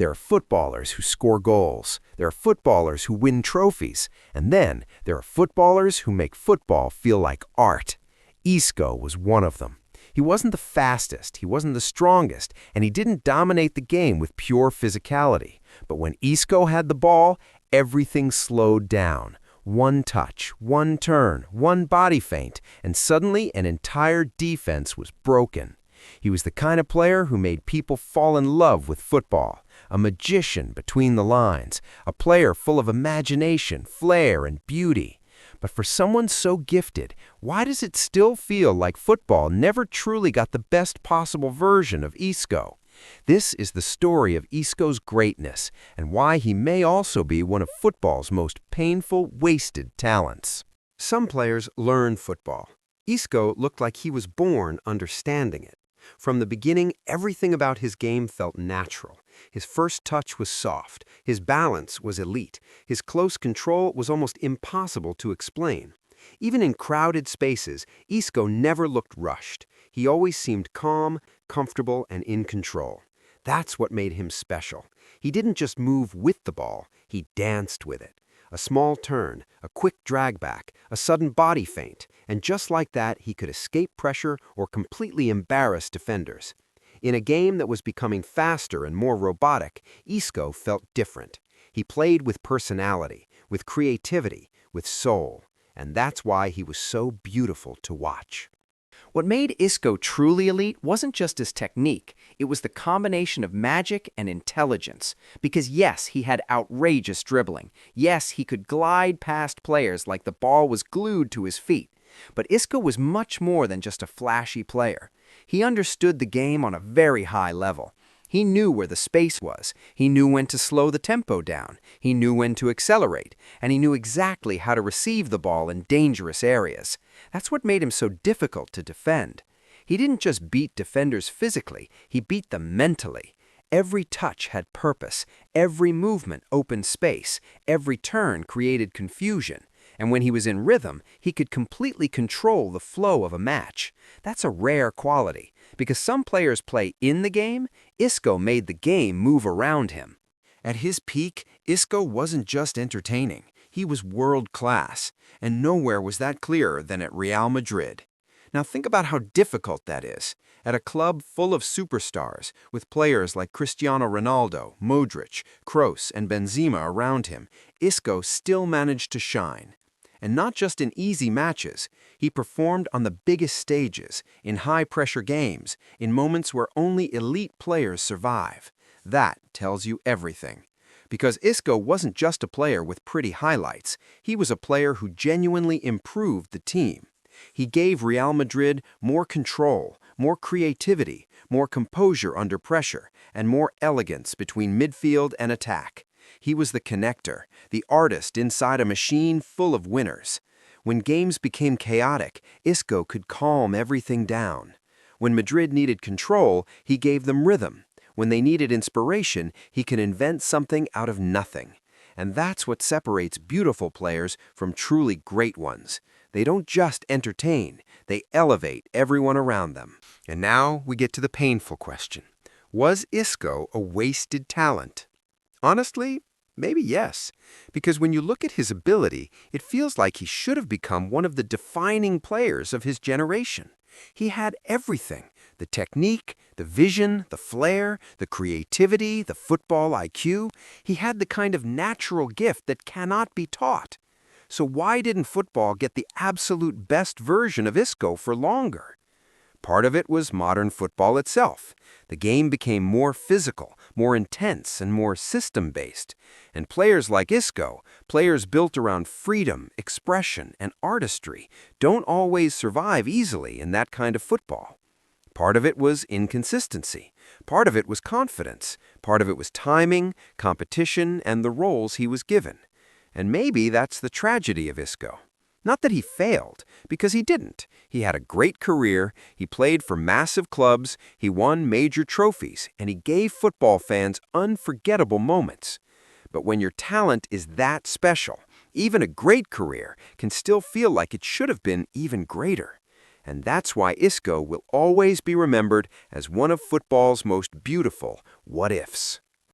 There are footballers who score goals. There are footballers who win trophies. And then there are footballers who make football feel like art. Isco was one of them. He wasn't the fastest, he wasn't the strongest, and he didn't dominate the game with pure physicality. But when Isco had the ball, everything slowed down. One touch, one turn, one body feint, and suddenly an entire defense was broken. He was the kind of player who made people fall in love with football, a magician between the lines, a player full of imagination, flair, and beauty. But for someone so gifted, why does it still feel like football never truly got the best possible version of Isco? This is the story of Isco's greatness and why he may also be one of football's most painful, wasted talents. Some players learn football. Isco looked like he was born understanding it. From the beginning, everything about his game felt natural. His first touch was soft. His balance was elite. His close control was almost impossible to explain. Even in crowded spaces, Isco never looked rushed. He always seemed calm, comfortable, and in control. That's what made him special. He didn't just move with the ball, he danced with it. A small turn, a quick drag back, a sudden body feint, and just like that, he could escape pressure or completely embarrass defenders. In a game that was becoming faster and more robotic, Isco felt different. He played with personality, with creativity, with soul, and that's why he was so beautiful to watch. What made Isco truly elite wasn't just his technique, it was the combination of magic and intelligence. Because yes, he had outrageous dribbling. Yes, he could glide past players like the ball was glued to his feet. But Isco was much more than just a flashy player. He understood the game on a very high level. He knew where the space was. He knew when to slow the tempo down. He knew when to accelerate. And he knew exactly how to receive the ball in dangerous areas. That's what made him so difficult to defend. He didn't just beat defenders physically, he beat them mentally. Every touch had purpose. Every movement opened space. Every turn created confusion. And when he was in rhythm, he could completely control the flow of a match. That's a rare quality. Because some players play in the game, Isco made the game move around him. At his peak, Isco wasn't just entertaining. He was world-class, and nowhere was that clearer than at Real Madrid. Now think about how difficult that is. At a club full of superstars, with players like Cristiano Ronaldo, Modric, Kroos, and Benzema around him, Isco still managed to shine. And not just in easy matches, he performed on the biggest stages, in high-pressure games, in moments where only elite players survive. That tells you everything. Because Isco wasn't just a player with pretty highlights, he was a player who genuinely improved the team. He gave Real Madrid more control, more creativity, more composure under pressure, and more elegance between midfield and attack. He was the connector, the artist inside a machine full of winners. When games became chaotic, Isco could calm everything down. When Madrid needed control, he gave them rhythm. When they needed inspiration, he could invent something out of nothing. And that's what separates beautiful players from truly great ones. They don't just entertain, they elevate everyone around them. And now we get to the painful question. Was Isco a wasted talent? Honestly, maybe yes, because when you look at his ability, it feels like he should have become one of the defining players of his generation. He had everything: the technique, the vision, the flair, the creativity, the football IQ. He had the kind of natural gift that cannot be taught. So why didn't football get the absolute best version of Isco for longer? Part of it was modern football itself. The game became more physical, more intense, and more system-based. And players like Isco, players built around freedom, expression, and artistry, don't always survive easily in that kind of football. Part of it was inconsistency. Part of it was confidence. Part of it was timing, competition, and the roles he was given. And maybe that's the tragedy of Isco. Not that he failed, because he didn't. He had a great career, he played for massive clubs, he won major trophies, and he gave football fans unforgettable moments. But when your talent is that special, even a great career can still feel like it should have been even greater. And that's why Isco will always be remembered as one of football's most beautiful what-ifs.